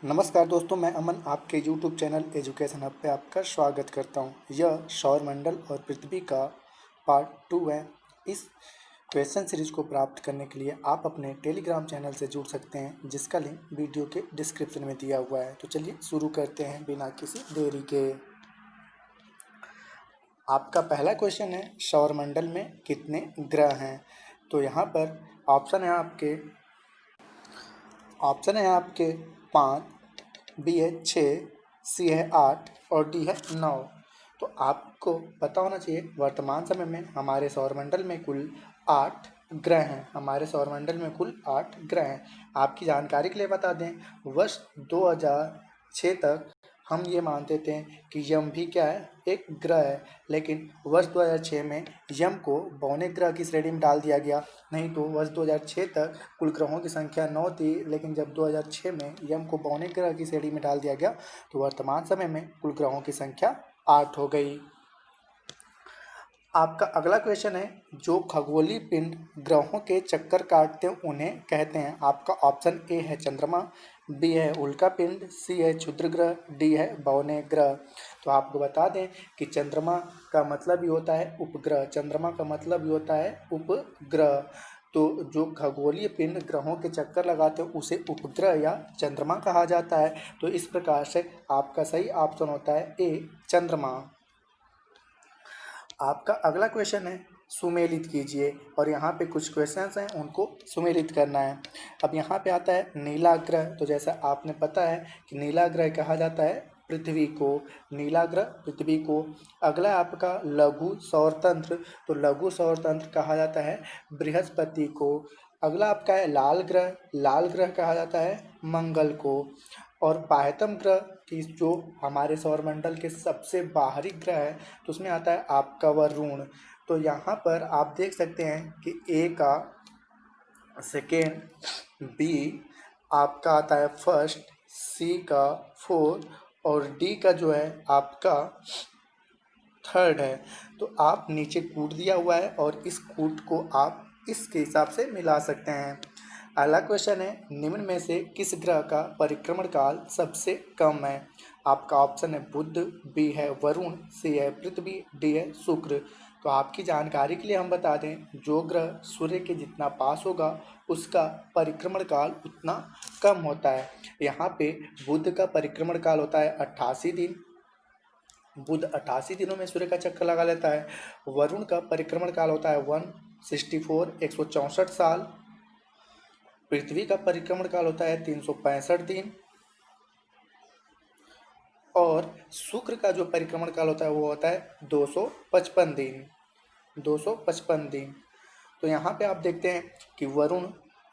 नमस्कार दोस्तों, मैं अमन आपके YouTube चैनल एजुकेशन हब पे आपका स्वागत करता हूँ। यह सौरमंडल और पृथ्वी का पार्ट 2 है। इस क्वेश्चन सीरीज को प्राप्त करने के लिए आप अपने टेलीग्राम चैनल से जुड़ सकते हैं, जिसका लिंक वीडियो के डिस्क्रिप्शन में दिया हुआ है। तो चलिए शुरू करते हैं बिना किसी देरी के। आपका पहला क्वेश्चन है, सौरमंडल में कितने ग्रह हैं? तो यहाँ पर ऑप्शन है आपके 5, बी है 6, सी है 8 और डी है 9। तो आपको पता होना चाहिए वर्तमान समय में हमारे सौरमंडल में कुल 8 ग्रह हैं। आपकी जानकारी के लिए बता दें, वर्ष 2006 तक हम ये मानते थे कि यम भी क्या है, एक ग्रह है। लेकिन वर्ष 2006 में यम को बौने ग्रह की श्रेणी में डाल दिया गया। नहीं तो वर्ष 2006 तक कुल ग्रहों की संख्या 9 थी, लेकिन जब 2006 में यम को बौने ग्रह की श्रेणी में डाल दिया गया तो वर्तमान समय में कुल ग्रहों की संख्या 8 हो गई। आपका अगला क्वेश्चन है, जो खगोलीय पिंड ग्रहों के चक्कर काटते हैं उन्हें कहते हैं। आपका ऑप्शन ए है चंद्रमा, बी है उल्का पिंड, सी है क्षुद्र ग्रह, डी है बौने ग्रह। तो आपको बता दें कि चंद्रमा का मतलब ही होता है उपग्रह। तो जो खगोलीय पिंड ग्रहों के चक्कर लगाते हैं उसे उपग्रह या चंद्रमा कहा जाता है। तो इस प्रकार से आपका सही ऑप्शन होता है ए, चंद्रमा। आपका अगला क्वेश्चन है, सुमेलित कीजिए। और यहाँ पे कुछ क्वेश्चंस हैं, उनको सुमेलित करना है। अब यहाँ पे आता है नीला ग्रह। तो जैसा आपने पता है कि नीला ग्रह कहा जाता है पृथ्वी को। अगला आपका लघु सौर तंत्र। तो लघु सौर तंत्र कहा जाता है बृहस्पति को। अगला आपका है लाल ग्रह कहा जाता है मंगल को। और बाह्यतम ग्रह की जो हमारे सौरमंडल के सबसे बाहरी ग्रह है, तो उसमें आता है आपका वरुण। तो यहाँ पर आप देख सकते हैं कि ए का सेकेंड, बी आपका आता है फर्स्ट, सी का फोर्थ और डी का जो है आपका थर्ड है। तो आप नीचे कूट दिया हुआ है और इस कूट को आप इसके हिसाब से मिला सकते हैं। अगला क्वेश्चन है, निम्न में से किस ग्रह का परिक्रमण काल सबसे कम है? आपका ऑप्शन है बुध, बी है वरुण, सी है पृथ्वी, डी है शुक्र। तो आपकी जानकारी के लिए हम बता दें, जो ग्रह सूर्य के जितना पास होगा उसका परिक्रमण काल उतना कम होता है। यहाँ पे बुध का परिक्रमण काल होता है 88 दिन। बुध 88 दिनों में सूर्य का चक्कर लगा लेता है। वरुण का परिक्रमण काल होता है 164 164 साल। पृथ्वी का परिक्रमण काल होता है 365 दिन। और शुक्र का जो परिक्रमण काल होता है वो होता है 255 दिन। तो यहाँ पे आप देखते हैं कि वरुण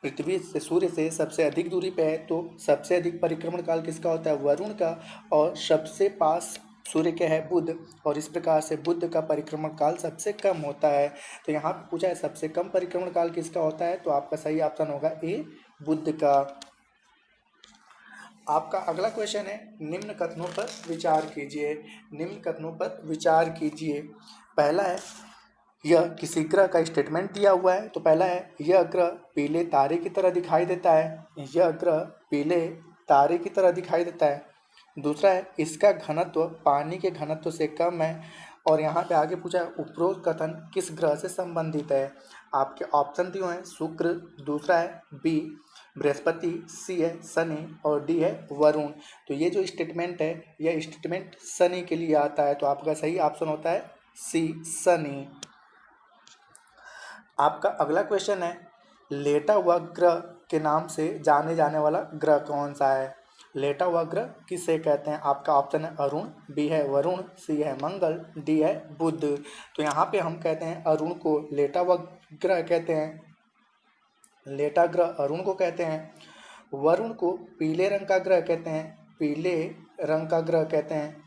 पृथ्वी से, सूर्य से सबसे अधिक दूरी पे है। तो सबसे अधिक परिक्रमण काल किसका होता है? वरुण का। और सबसे पास सूर्य के है बुध, और इस प्रकार से बुध का परिक्रमण काल सबसे कम होता है। तो यहाँ पे पूछा है सबसे कम परिक्रमण काल किसका होता है, तो आपका सही ऑप्शन होगा ए, बुध का। आपका अगला क्वेश्चन है, निम्न कथनों पर विचार कीजिए। पहला है, यह किसी ग्रह का स्टेटमेंट दिया हुआ है। तो पहला है, यह ग्रह पीले तारे की तरह दिखाई देता है। दूसरा है, इसका घनत्व पानी के घनत्व से कम है। और यहाँ पे आगे पूछा है, उपरोक्त कथन किस ग्रह से संबंधित है? आपके ऑप्शन दिए हैं शुक्र, दूसरा है बी बृहस्पति, सी है शनि और डी है वरुण। तो ये जो स्टेटमेंट है, यह स्टेटमेंट शनि के लिए आता है। तो आपका सही ऑप्शन होता है सी, शनि। आपका अगला क्वेश्चन है, लेटा हुआ ग्रह के नाम से जाने जाने वाला ग्रह कौन सा है? लेटा हुआ ग्रह किसे कहते हैं? आपका ऑप्शन है अरुण, बी है वरुण, सी है मंगल, डी है बुध। तो यहाँ पे हम कहते हैं अरुण को लेटा हुआ ग्रह कहते हैं। लेटा ग्रह अरुण को कहते हैं। वरुण को पीले रंग का ग्रह कहते हैं।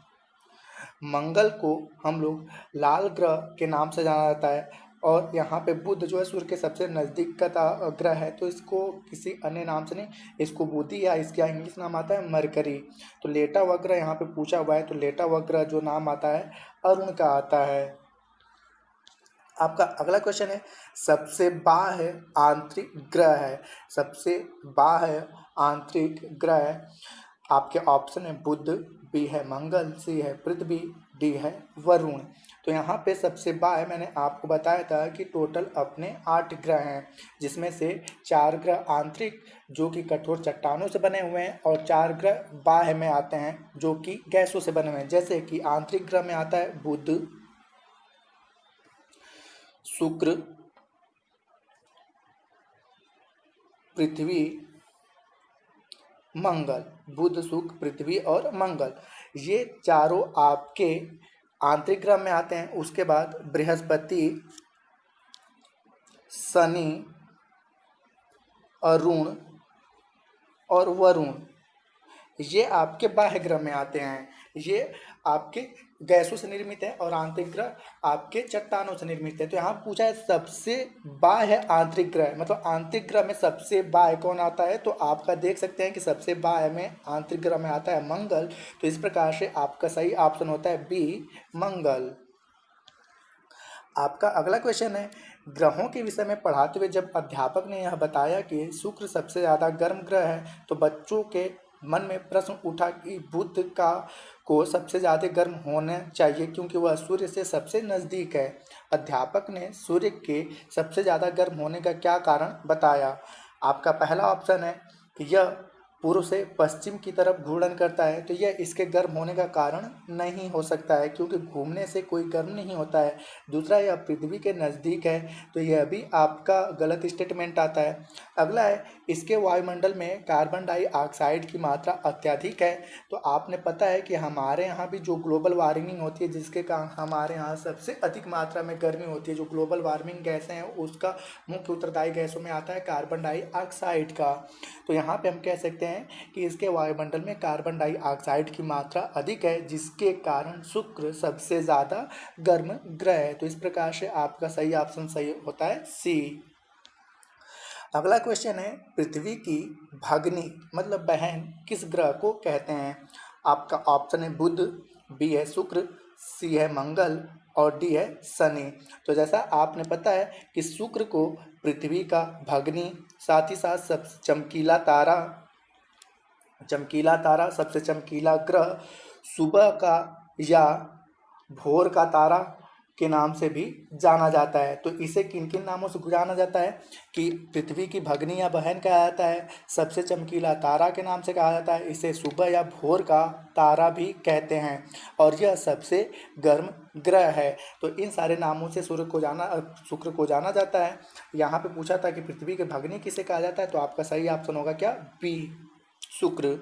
मंगल को हम लोग लाल ग्रह के नाम से जाना जाता है। और यहाँ पे बुध जो है सूर्य के सबसे नज़दीक का ग्रह है, तो इसको किसी अन्य नाम से नहीं, इसको बुधि या इसका इंग्लिश नाम आता है मरकरी। तो लेटा हुआ ग्रह यहाँ पे पूछा हुआ है, तो लेटा हुआ ग्रह जो नाम आता है अरुण का आता है। आपका अगला क्वेश्चन है, सबसे बाह्य आंतरिक ग्रह आपके ऑप्शन है बुध, बी है मंगल, सी है पृथ्वी, डी है वरुण। तो यहाँ पे सबसे बाय मैंने आपको बताया था कि टोटल अपने 8 ग्रह हैं, जिसमें से 4 ग्रह आंतरिक जो कि कठोर चट्टानों से बने हुए हैं और 4 ग्रह बाह्य में आते हैं जो कि गैसों से बने हुए हैं। जैसे कि आंतरिक ग्रह में आता है बुध, शुक्र, पृथ्वी, मंगल। बुध, शुक्र, पृथ्वी और मंगल, ये चारों आपके आंतरिक ग्रह में आते हैं। उसके बाद बृहस्पति, शनि, अरुण और वरुण, ये आपके बाह्य ग्रह में आते हैं। ये आपके गैसों से निर्मित है और आंतरिक ग्रह आपके चट्टानों से निर्मित है। तो यहाँ पूछा है सबसे बाह्य आंतरिक ग्रह, मतलब आंतरिक ग्रह में सबसे बाह्य कौन आता है, तो आपका देख सकते हैं कि सबसे बाह्य में आंतरिक ग्रह में आता है मंगल। तो इस प्रकार से आपका सही ऑप्शन होता है बी, मंगल। आपका अगला क्वेश्चन है, ग्रहों के विषय में पढ़ाते हुए जब अध्यापक ने यह बताया कि शुक्र सबसे ज़्यादा गर्म ग्रह है, तो बच्चों के मन में प्रश्न उठा कि बुध का को सबसे ज़्यादा गर्म होना चाहिए क्योंकि वह सूर्य से सबसे नज़दीक है। अध्यापक ने सूर्य के सबसे ज़्यादा गर्म होने का क्या कारण बताया। आपका पहला ऑप्शन है कि यह पूर्व से पश्चिम की तरफ घूर्णन करता है, तो यह इसके गर्म होने का कारण नहीं हो सकता है क्योंकि घूमने से कोई गर्म नहीं होता है। दूसरा, यह पृथ्वी के नज़दीक है, तो यह भी आपका गलत स्टेटमेंट आता है। अगला है, इसके वायुमंडल में कार्बन डाइऑक्साइड की मात्रा अत्यधिक है। तो आपने पता है कि हमारे यहाँ भी जो ग्लोबल वार्मिंग होती है, जिसके कारण हमारे यहाँ सबसे अधिक मात्रा में गर्मी होती है, जो ग्लोबल वार्मिंग गैसें हैं उसका मुख्य उत्तरदायी गैसों में आता है कार्बन डाइऑक्साइड का। तो यहाँ पे हम कह सकते हैं कि इसके वायुमंडल में कार्बन डाइऑक्साइड की मात्रा अधिक है, जिसके कारण शुक्र सबसे ज़्यादा गर्म ग्रह है। तो इस प्रकार से आपका सही ऑप्शन सही होता है सी। अगला क्वेश्चन है, पृथ्वी की भगनी मतलब बहन किस ग्रह को कहते हैं। आपका ऑप्शन है बुध, बी है शुक्र, सी है मंगल और डी है शनि। तो जैसा आपने पता है कि शुक्र को पृथ्वी का भगनी, साथ ही साथ सबसे चमकीला तारा, सबसे चमकीला ग्रह, सुबह का या भोर का तारा के नाम से भी जाना जाता है। तो इसे किन किन नामों से जाना जाता है कि पृथ्वी की भगनी या बहन कहा जाता है, सबसे चमकीला तारा के नाम से कहा जाता है, इसे सुबह या भोर का तारा भी कहते हैं और यह सबसे गर्म ग्रह है। तो इन सारे नामों से शुक्र को जाना जाता है। यहाँ पे पूछा था कि पृथ्वी के भगनी किसे कहा जाता है, तो आपका सही ऑप्शन होगा क्या, बी, शुक्र।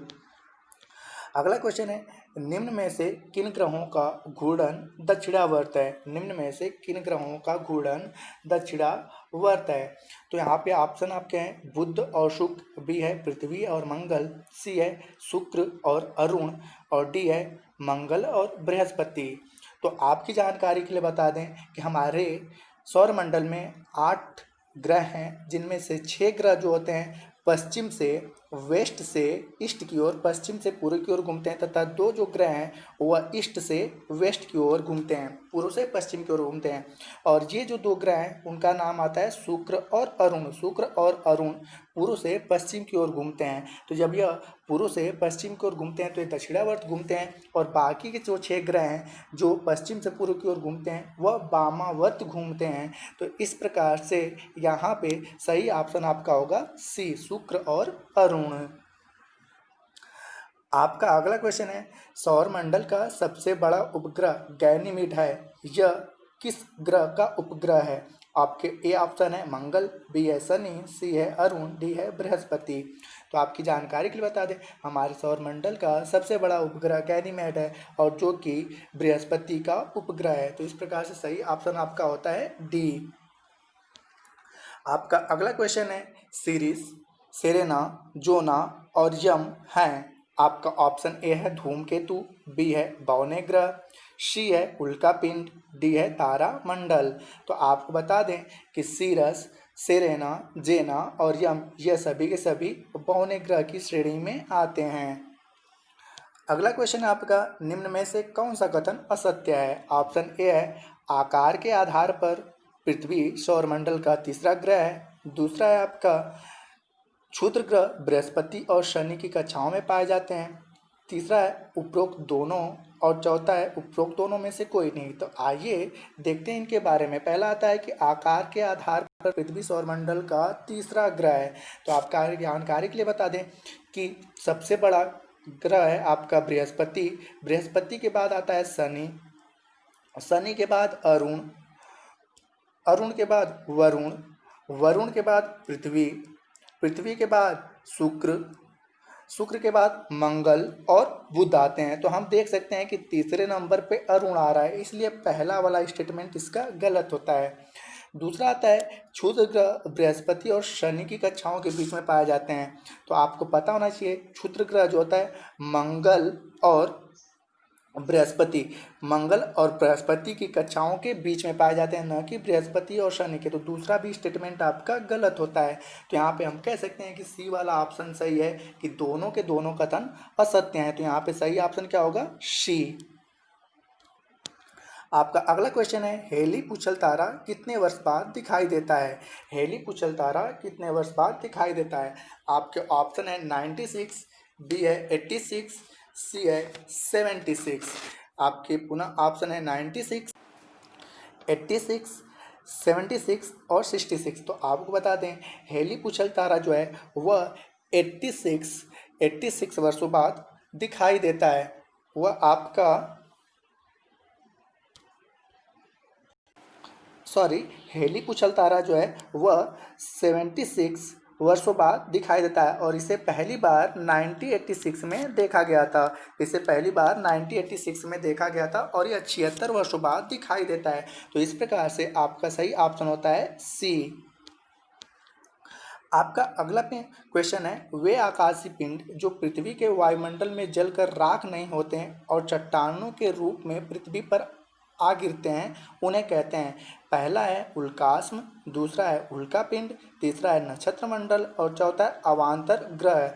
अगला क्वेश्चन है, निम्न में से किन ग्रहों का घूर्णन दक्षिणावर्त है। निम्न में से किन ग्रहों का घूर्णन दक्षिणावर्त है। तो यहाँ पे ऑप्शन आपके हैं बुध और शुक्र, बी है पृथ्वी और मंगल, सी है शुक्र और अरुण और डी है मंगल और बृहस्पति। तो आपकी जानकारी के लिए बता दें कि हमारे सौरमंडल में 8 ग्रह हैं, जिनमें से 6 ग्रह जो होते हैं पश्चिम से वेस्ट से ईस्ट की ओर, पश्चिम से पूर्व की ओर घूमते हैं, तथा 2 जो ग्रह हैं वह ईस्ट से वेस्ट की ओर घूमते हैं, पूर्व से पश्चिम की ओर घूमते हैं। और ये जो 2 ग्रह हैं उनका नाम आता है शुक्र और अरुण। शुक्र और अरुण पूर्व से पश्चिम की ओर घूमते हैं। तो जब यह पूर्व से पश्चिम की ओर घूमते हैं तो ये दक्षिणावर्त घूमते हैं, और बाकी के जो 6 ग्रह हैं जो पश्चिम से पूर्व की ओर घूमते हैं वह वामावर्त घूमते हैं। तो इस प्रकार से यहाँ पे सही ऑप्शन आपका होगा सी, शुक्र और अरुण। आपका अगला क्वेश्चन है, सौरमंडल का सबसे बड़ा उपग्रह गैनीमीड है, यह किस ग्रह का उपग्रह है। आपके ए ऑप्शन है मंगल, बी है शनि, सी है अरुण, डी है बृहस्पति। तो आपकी जानकारी के लिए बता दें, हमारे सौरमंडल का सबसे बड़ा उपग्रह गैनीमेड है और जो कि बृहस्पति का उपग्रह है। तो इस प्रकार से सही ऑप्शन आपका होता है डी। आपका अगला क्वेश्चन है, सीरीज, सेरेना, जोना और यम हैं। आपका ऑप्शन ए है धूमकेतु, बी है बौने ग्रह, सी है उल्का पिंड, डी है तारा मंडल। तो आपको बता दें कि सीरस, सेरेना, जेना और यम ये सभी के सभी बौने ग्रह की श्रेणी में आते हैं। अगला क्वेश्चन है आपका, निम्न में से कौन सा कथन असत्य है। ऑप्शन ए है आकार के आधार पर पृथ्वी सौरमंडल का तीसरा ग्रह है। दूसरा है आपका क्षुद्र ग्रह बृहस्पति और शनि की कक्षाओं में पाए जाते हैं। तीसरा है उपरोक्त दोनों, और चौथा है उपरोक्त दोनों में से कोई नहीं। तो आइए देखते हैं इनके बारे में। पहला आता है कि आकार के आधार पर पृथ्वी सौरमंडल का तीसरा ग्रह है। तो आपका जानकारी के लिए बता दें कि सबसे बड़ा ग्रह है आपका बृहस्पति, बृहस्पति के बाद आता है शनि, शनि के बाद अरुण, अरुण के बाद वरुण, वरुण के बाद पृथ्वी, पृथ्वी के बाद शुक्र, शुक्र के बाद मंगल और बुध आते हैं। तो हम देख सकते हैं कि तीसरे नंबर पे अरुण आ रहा है, इसलिए पहला वाला स्टेटमेंट इसका गलत होता है। दूसरा आता है क्षुद्र ग्रह बृहस्पति और शनि की कक्षाओं के बीच में पाए जाते हैं। तो आपको पता होना चाहिए क्षुद्र ग्रह जो होता है मंगल और बृहस्पति, मंगल और बृहस्पति की कक्षाओं के बीच में पाए जाते हैं, न कि बृहस्पति और शनि के। तो दूसरा भी स्टेटमेंट आपका गलत होता है। तो यहाँ पे हम कह सकते हैं कि सी वाला ऑप्शन सही है कि दोनों के दोनों कथन असत्य हैं। तो यहाँ पे सही ऑप्शन क्या होगा? सी। आपका अगला क्वेश्चन है हेली पुछल तारा कितने वर्ष बाद दिखाई देता है? हेली पुछल तारा कितने वर्ष बाद दिखाई देता है? आपके ऑप्शन है 96, बी है 86, सी है 76। आपके पुनः ऑप्शन है 96, 86, 76 और 66। तो आपको बता दें हेली पुछल तारा जो है वह 86 वर्षों बाद दिखाई देता है। वह आपका हेली पुछल तारा जो है वह 76 वर्षों बाद दिखाई देता है और इसे पहली बार 1986 में देखा गया था। इसे पहली बार 1986 में देखा गया था और यह 76 वर्षों बाद दिखाई देता है। तो इस प्रकार से आपका सही ऑप्शन होता है सी। आपका अगला क्वेश्चन है वे आकाशीय पिंड जो पृथ्वी के वायुमंडल में जलकर राख नहीं होते हैं और चट्टानों के रूप में पृथ्वी पर आ गिरते हैं उन्हें कहते हैं? पहला है उल्कास्म, दूसरा है उल्का पिंड, तीसरा है नक्षत्र मंडल और चौथा है अवांतर ग्रह।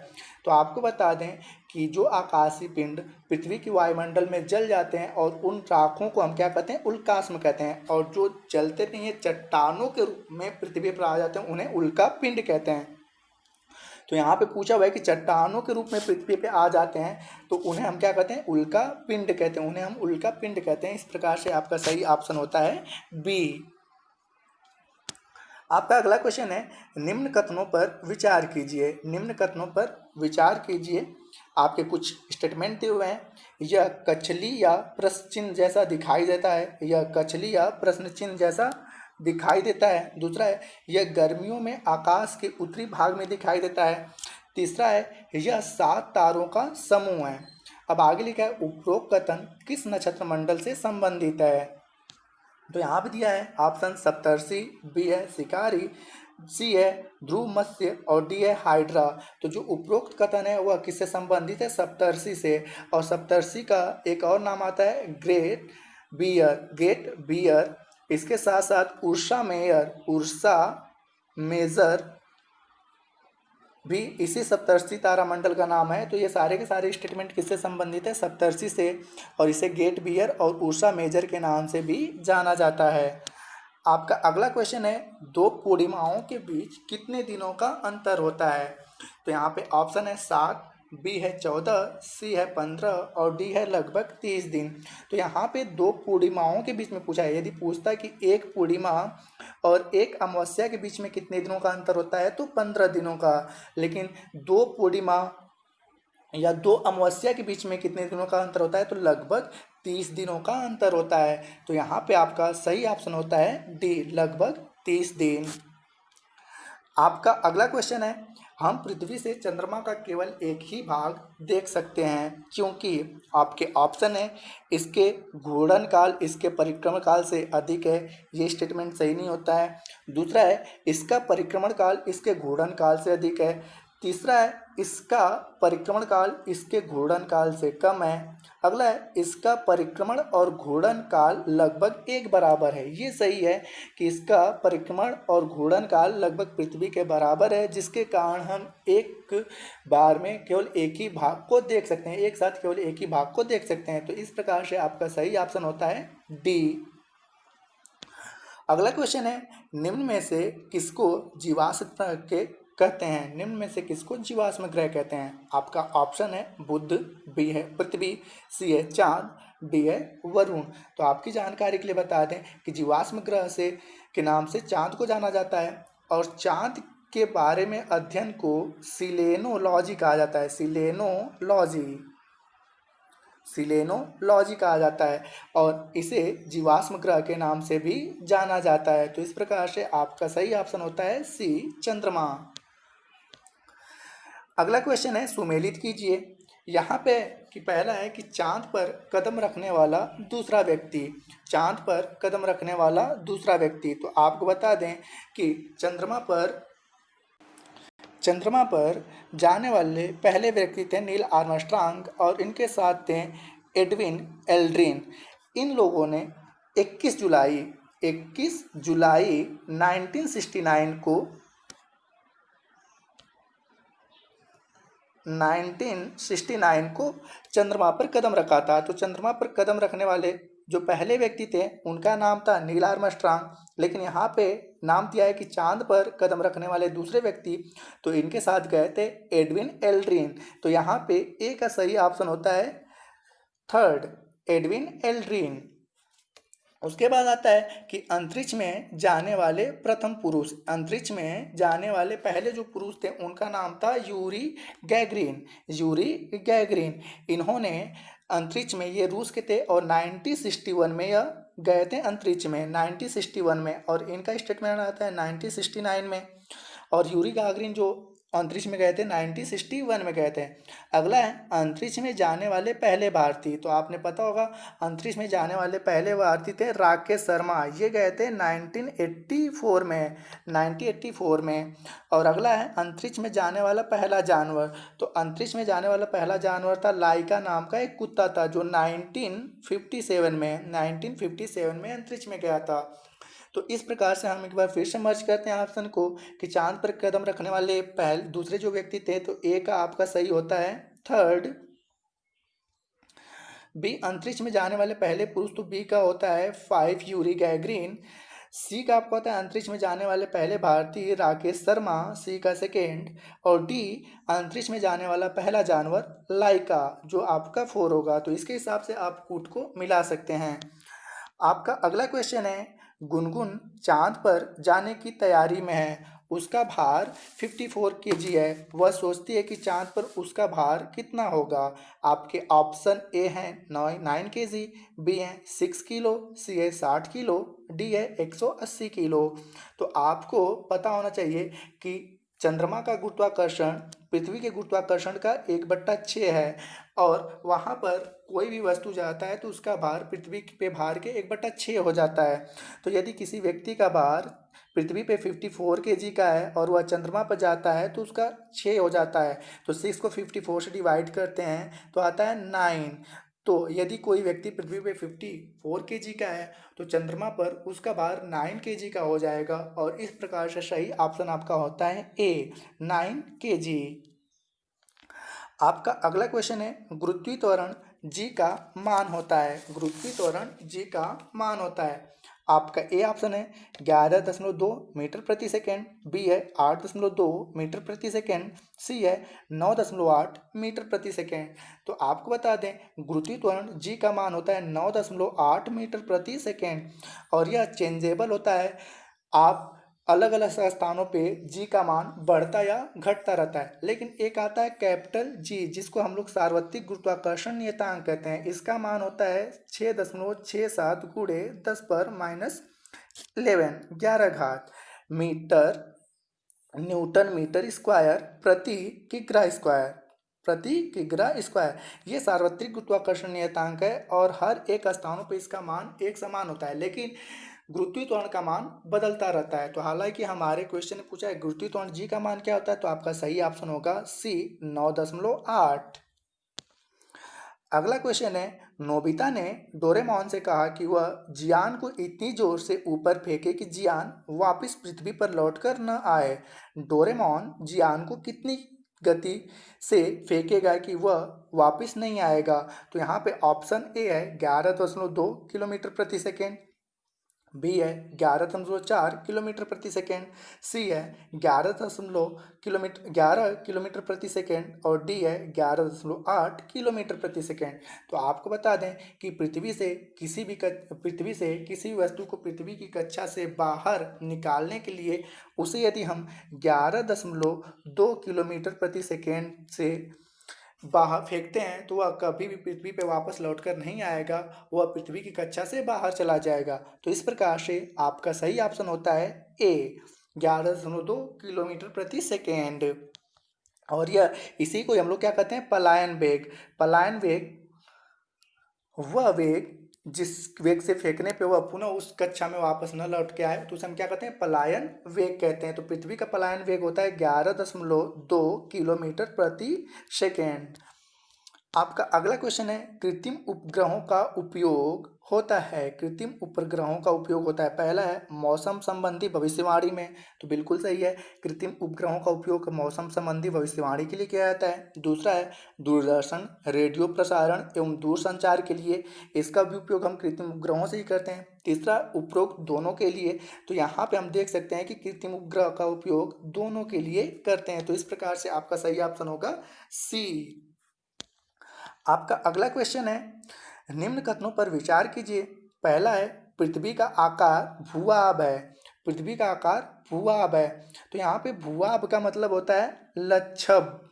तो आपको बता दें कि जो आकाशीय पिंड पृथ्वी की वायुमंडल में जल जाते हैं और उन राखों को हम क्या कहते हैं? उल्कास्म कहते हैं। और जो जलते नहीं है चट्टानों के रूप में पृथ्वी पर आ जाते हैं उन्हें उल्का पिंड कहते हैं। तो यहाँ पे पूछा हुआ है कि चट्टानों के रूप में पृथ्वी पे आ जाते हैं तो उन्हें हम क्या कहते हैं? उल्का पिंड कहते हैं, उन्हें हम उल्का पिंड कहते हैं। इस प्रकार से आपका सही ऑप्शन होता है बी। आपका अगला क्वेश्चन है निम्न कथनों पर विचार कीजिए, निम्न कथनों पर विचार कीजिए। आपके कुछ स्टेटमेंट दिए हुए हैं। यह कछली या प्रश्न चिन्ह जैसा दिखाई देता है, यह कछली या प्रश्न चिन्ह जैसा दिखाई देता है। दूसरा है यह गर्मियों में आकाश के उत्तरी भाग में दिखाई देता है। तीसरा है यह 7 तारों का समूह है। अब आगे लिखा है उपरोक्त कथन किस नक्षत्र मंडल से संबंधित है? तो यहाँ पे दिया है ऑप्शन सप्तर्षि, बी है शिकारी, सी है ध्रुव मत्स्य और डी है हाइड्रा। तो जो उपरोक्त कथन है वह किससे संबंधित है? सप्तर्षि से। और सप्तर्षि का एक और नाम आता है ग्रेट बियर, ग्रेट बियर। इसके साथ साथ उर्सा मेयर, उर्सा मेजर भी इसी सप्तर्षि तारामंडल का नाम है। तो ये सारे के सारे स्टेटमेंट किससे संबंधित है? सप्तर्षि से। और इसे गेट बियर और उर्सा मेजर के नाम से भी जाना जाता है। आपका अगला क्वेश्चन है दो पूर्णिमाओं के बीच कितने दिनों का अंतर होता है? तो यहाँ पे ऑप्शन है 7, बी है 14, सी है 15 और डी है लगभग 30 दिन। तो यहाँ पे दो पूर्णिमाओं के बीच में पूछा है। यदि पूछता है कि एक पूर्णिमा और एक अमावस्या के बीच में कितने दिनों का अंतर होता है तो 15 दिनों का। लेकिन दो पूर्णिमा या दो अमावस्या के बीच में कितने दिनों का अंतर होता है तो लगभग 30 दिनों का अंतर होता है। तो यहाँ पे आपका सही ऑप्शन होता है डी, लगभग 30 दिन। आपका अगला क्वेश्चन है हम पृथ्वी से चंद्रमा का केवल एक ही भाग देख सकते हैं क्योंकि आपके ऑप्शन है इसके घूर्णन काल इसके परिक्रमण काल से अधिक है। ये स्टेटमेंट सही नहीं होता है। दूसरा है इसका परिक्रमण काल इसके घूर्णन काल से अधिक है। तीसरा है इसका परिक्रमण काल इसके घूर्णन काल से कम है। अगला है इसका परिक्रमण और घूर्णन काल लगभग एक बराबर है। ये सही है कि इसका परिक्रमण और घूर्णन काल लगभग पृथ्वी के बराबर है, जिसके कारण हम एक बार में केवल एक ही भाग को देख सकते हैं, एक साथ केवल एक ही भाग को देख सकते हैं। तो इस प्रकार से आपका सही ऑप्शन होता है डी। अगला क्वेश्चन है निम्न में से किसको जीवाश्म के कहते हैं? निम्न में से किसको जीवाश्म ग्रह कहते हैं? आपका ऑप्शन है बुध, बी है पृथ्वी, सी है चांद, डी है वरुण। तो आपकी जानकारी के लिए बता दें कि जीवाश्म ग्रह से के नाम से चांद को जाना जाता है और चांद के बारे में अध्ययन को सिलेनोलॉजी कहा जाता है। सिलेनोलॉजी कहा जाता है और इसे जीवाश्म ग्रह के नाम से भी जाना जाता है। तो इस प्रकार से आपका सही ऑप्शन होता है सी, चंद्रमा। अगला क्वेश्चन है सुमेलित कीजिए। यहाँ पे कि पहला है कि चांद पर कदम रखने वाला दूसरा व्यक्ति। चांद पर कदम रखने वाला दूसरा व्यक्ति, तो आपको बता दें कि चंद्रमा पर जाने वाले पहले व्यक्ति थे नील आर्मस्ट्रांग और इनके साथ थे एडविन एल्ड्रिन। इन लोगों ने 21 जुलाई 1969 को चंद्रमा पर कदम रखा था। तो चंद्रमा पर कदम रखने वाले जो पहले व्यक्ति थे उनका नाम था नील आर्मस्ट्रांग, लेकिन यहाँ पे नाम दिया है कि चांद पर कदम रखने वाले दूसरे व्यक्ति, तो इनके साथ गए थे एडविन एल्ड्रिन। तो यहाँ पे ए का सही ऑप्शन होता है थर्ड, एडविन एल्ड्रिन। उसके बाद आता है कि अंतरिक्ष में जाने वाले प्रथम पुरुष। अंतरिक्ष में जाने वाले पहले जो पुरुष थे उनका नाम था यूरी गैगरिन। इन्होंने अंतरिक्ष में, ये रूस के थे और 1961 में यह गए थे अंतरिक्ष में, 1961 में, और इनका स्टेटमेंट आता है 1969 में। और यूरी गैगरिन जो अंतरिक्ष में गए थे 1961 में गए थे। अगला है अंतरिक्ष में जाने वाले पहले भारतीय। तो आपने पता होगा अंतरिक्ष में जाने वाले पहले भारतीय थे राकेश शर्मा। ये गए थे 1984 में। और अगला है अंतरिक्ष में जाने वाला पहला जानवर। तो अंतरिक्ष में जाने वाला पहला जानवर था लाइका नाम का एक कुत्ता था जो 1957 में अंतरिक्ष में गया था। तो इस प्रकार से हम एक बार फिर से मर्ज करते हैं ऑप्शन को कि चांद पर कदम रखने वाले दूसरे जो व्यक्ति थे, तो ए का आपका सही होता है थर्ड। बी अंतरिक्ष में जाने वाले पहले पुरुष, तो बी का होता है 5 यूरी गैगरिन। सी का आपका होता है अंतरिक्ष में जाने वाले पहले भारतीय राकेश शर्मा, सी का सेकेंड। और डी अंतरिक्ष में जाने वाला पहला जानवर लाइका, जो आपका 4 होगा। तो इसके हिसाब से आप कूट को मिला सकते हैं। आपका अगला क्वेश्चन है गुनगुन चांद पर जाने की तैयारी में है, उसका भार 54 kg है, वह सोचती है कि चांद पर उसका भार कितना होगा। आपके ऑप्शन ए हैं 9 kg, बी है 6 किलो, सी है 60 किलो, डी है 180 किलो। तो आपको पता होना चाहिए कि चंद्रमा का गुरुत्वाकर्षण पृथ्वी के गुरुत्वाकर्षण का 1/6 है और वहाँ पर कोई भी वस्तु जाता है तो उसका भार पृथ्वी पे भार के 1/6 हो जाता है। तो यदि किसी व्यक्ति का भार पृथ्वी पे 54 kg का है और वह चंद्रमा पर जाता है तो उसका 6 हो जाता है। तो 6 को 54 से डिवाइड करते हैं तो आता है 9। तो यदि कोई व्यक्ति पृथ्वी पे 54 kg का है तो चंद्रमा पर उसका भार 9 kg का हो जाएगा और इस प्रकार से सही ऑप्शन आपका होता है ए, 9 kg। आपका अगला क्वेश्चन है गुरुत्वीय त्वरण जी का मान होता है। गुरुत्वीय त्वरण जी का मान होता है। आपका ए ऑप्शन है 11.2 मीटर प्रति सेकेंड, बी है 8.2 मीटर प्रति सेकेंड, सी है 9.8 मीटर प्रति सेकेंड। तो आपको बता दें गुरुत्वीय त्वरण जी का मान होता है 9.8 मीटर प्रति सेकेंड और यह चेंजेबल होता है। आप अलग अलग स्थानों पे जी का मान बढ़ता या घटता रहता है। लेकिन एक आता है कैपिटल जी जिसको हम लोग सार्वत्रिक गुरुत्वाकर्षण नियतांक कहते हैं। इसका मान होता है 6.67 गुणे 10⁻11 मीटर न्यूटन मीटर स्क्वायर प्रति किग्रा स्क्वायर। ये सार्वत्रिक गुरुत्वाकर्षण नियतांक है और हर एक स्थानों पे इसका मान एक समान होता है, लेकिन गुरुत्वीय त्वरण का मान बदलता रहता है। तो हालांकि हमारे क्वेश्चन ने पूछा है गुरुत्वीय त्वरण जी का मान क्या होता है, तो आपका सही ऑप्शन होगा सी, 9.8। अगला क्वेश्चन है नोबिता ने डोरेमोन से कहा कि वह जियान को इतनी जोर से ऊपर फेंके कि जियान वापस पृथ्वी पर लौटकर न आए। डोरेमोन जियान को कितनी गति से फेंकेगा कि वह वापस नहीं आएगा। तो यहाँ पे ऑप्शन ए है 11.2 किलोमीटर प्रति सेकेंड, बी है 11.4 किलोमीटर प्रति सेकेंड, सी है 11 किलोमीटर प्रति सेकेंड और डी है 11.8 किलोमीटर प्रति सेकेंड। तो आपको बता दें कि पृथ्वी से किसी भी वस्तु को पृथ्वी की कक्षा से बाहर निकालने के लिए उसे यदि हम 11.2 किलोमीटर प्रति सेकेंड से बाहर फेंकते हैं तो वह कभी भी पृथ्वी पे वापस लौटकर नहीं आएगा, वह पृथ्वी की कक्षा से बाहर चला जाएगा। तो इस प्रकार से आपका सही ऑप्शन होता है ए 11.2 किलोमीटर प्रति सेकेंड। और यह इसी को हम लोग क्या कहते हैं, पलायन वेग। पलायन वेग वह वेग जिस वेग से फेंकने पे वह पुनः उस कक्षा में वापस न लौट के आए तो उसे हम क्या कहते हैं, पलायन वेग कहते हैं। तो पृथ्वी का पलायन वेग होता है 11.2 किलोमीटर प्रति सेकेंड। आपका अगला क्वेश्चन है, कृत्रिम उपग्रहों का उपयोग होता है। कृत्रिम उपग्रहों का उपयोग होता है, पहला है मौसम संबंधी भविष्यवाणी में, तो बिल्कुल सही है, कृत्रिम उपग्रहों का उपयोग मौसम संबंधी भविष्यवाणी के लिए किया जाता है। दूसरा है दूरदर्शन, रेडियो प्रसारण एवं दूरसंचार के लिए, इसका भी उपयोग हम कृत्रिम उपग्रहों से ही करते हैं। तीसरा उपरोक्त दोनों के लिए, तो यहाँ पे हम देख सकते हैं कि कृत्रिम उपग्रह का उपयोग दोनों के लिए करते हैं। तो इस प्रकार से आपका सही ऑप्शन होगा सी। आपका अगला क्वेश्चन है, निम्न कथनों पर विचार कीजिए। पहला है पृथ्वी का आकार भूआब है। पृथ्वी का आकार भूआब है, तो यहाँ पे भूआब का मतलब होता है लच्छब।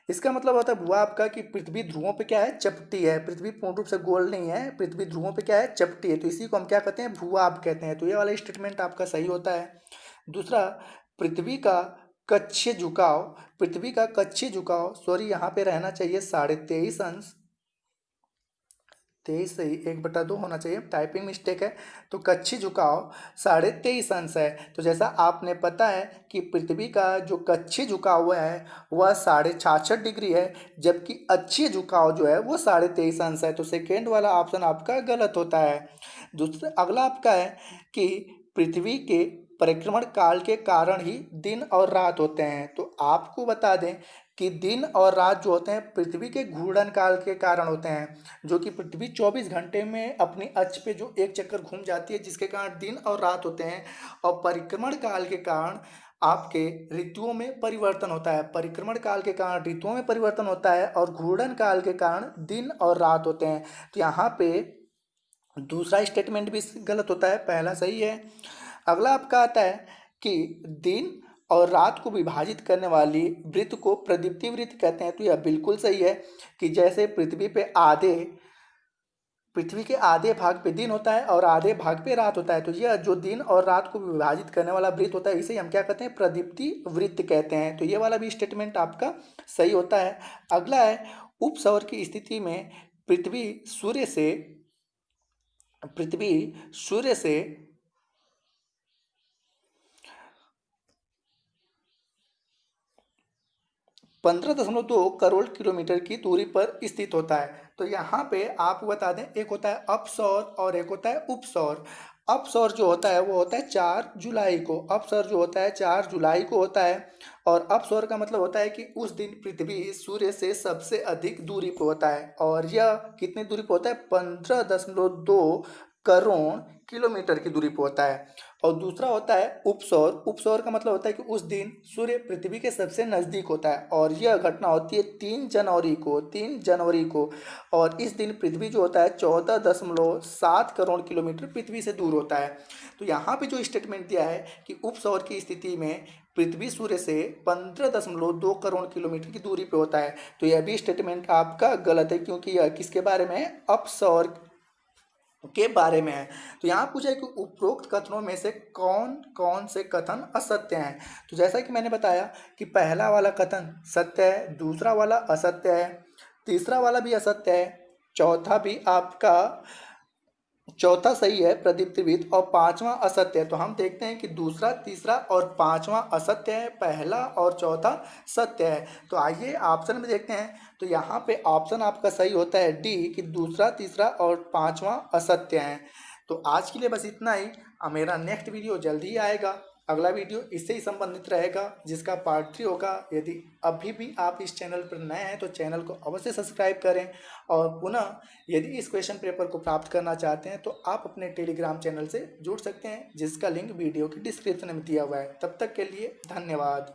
इसका मतलब होता है भूआब का कि पृथ्वी ध्रुवों पे क्या है, चपटी है। पृथ्वी पूर्ण रूप से गोल नहीं है, पृथ्वी ध्रुवों पे क्या है, चपटी है। तो इसी को हम क्या कहते हैं, भूआब कहते हैं। तो ये वाला स्टेटमेंट आपका सही होता है। दूसरा, पृथ्वी का कक्षीय झुकाव, पृथ्वी का कक्षीय झुकाव सॉरी यहाँ पे रहना चाहिए 23.5 अंश, 23 सही 1/2 होना चाहिए, टाइपिंग मिस्टेक है। तो कक्षीय झुकाव 23.5 अंश है। तो जैसा आपने पता है कि पृथ्वी का जो कक्षीय झुकाव हुआ है वह 66.5 डिग्री है, जबकि अक्षीय झुकाव जो है वो 23.5 अंश है। तो सेकेंड वाला ऑप्शन आपका गलत होता है। दूसरा अगला आपका है कि पृथ्वी के परिक्रमण काल के कारण ही दिन और रात होते हैं। तो आपको बता दें कि दिन और रात जो होते हैं पृथ्वी के घूर्णन काल के कारण होते हैं, जो कि पृथ्वी 24 घंटे में अपनी अक्ष पे जो एक चक्कर घूम जाती है, जिसके कारण दिन और रात होते हैं। और परिक्रमण काल के कारण आपके ऋतुओं में परिवर्तन होता है। परिक्रमण काल के कारण ऋतुओं में परिवर्तन होता है और घूर्णन काल के कारण दिन और रात होते हैं। तो यहाँ पे दूसरा स्टेटमेंट भी गलत होता है, पहला सही है। अगला आपका आता है कि दिन और रात को विभाजित करने वाली वृत्त को प्रदीप्ति वृत्त कहते हैं। तो यह बिल्कुल सही है कि जैसे पृथ्वी के आधे भाग पे दिन होता है और आधे भाग पे रात होता है, तो यह जो दिन और रात को विभाजित करने वाला वृत्त होता है इसे हम क्या कहते हैं, प्रदीप्ति वृत्त कहते हैं। तो ये वाला भी स्टेटमेंट आपका सही होता है। अगला है उपसौर की स्थिति में पृथ्वी सूर्य से 15.2 करोड़ किलोमीटर की दूरी पर स्थित होता है। तो यहाँ पे आपको बता दें, एक होता है अपसौर और एक होता है उपसौर। अपसौर जो होता है वो होता है 4 जुलाई को, अपसौर जो होता है 4 जुलाई को होता है। और अपसौर का मतलब होता है कि उस दिन पृथ्वी सूर्य से सबसे अधिक दूरी पर होता है, और यह कितनी दूरी पर होता है, 15.2 करोड़ किलोमीटर की दूरी पर होता है। और दूसरा होता है उपसौर। उपसौर का मतलब होता है कि उस दिन सूर्य पृथ्वी के सबसे नज़दीक होता है, और यह घटना होती है 3 जनवरी को। और इस दिन पृथ्वी जो होता है 14.7 करोड़ किलोमीटर पृथ्वी से दूर होता है। तो यहाँ पे जो स्टेटमेंट दिया है कि उपसौर की स्थिति में पृथ्वी सूर्य से 15.2 करोड़ किलोमीटर की दूरी पे होता है, तो यह भी स्टेटमेंट आपका गलत है, क्योंकि यह किसके बारे में है, अपसौर के बारे में है। तो यहाँ पूछा है कि उपरोक्त कथनों में से कौन कौन से कथन असत्य हैं। तो जैसा कि मैंने बताया कि पहला वाला कथन सत्य है, दूसरा वाला असत्य है, तीसरा वाला भी असत्य है, चौथा सही है प्रदीप्तिविद, और पांचवा असत्य है। तो हम देखते हैं कि दूसरा, तीसरा और पांचवा असत्य है, पहला और चौथा सत्य है। तो आइए ऑप्शन में देखते हैं। तो यहाँ पे ऑप्शन आपका सही होता है डी, कि दूसरा, तीसरा और पांचवा असत्य है। तो आज के लिए बस इतना ही। मेरा नेक्स्ट वीडियो जल्दी ही आएगा। अगला वीडियो इससे ही संबंधित रहेगा, जिसका पार्ट 3 होगा। यदि अभी भी आप इस चैनल पर नए हैं तो चैनल को अवश्य सब्सक्राइब करें, और पुनः यदि इस क्वेश्चन पेपर को प्राप्त करना चाहते हैं तो आप अपने टेलीग्राम चैनल से जुड़ सकते हैं, जिसका लिंक वीडियो की डिस्क्रिप्शन में दिया हुआ है। तब तक के लिए धन्यवाद।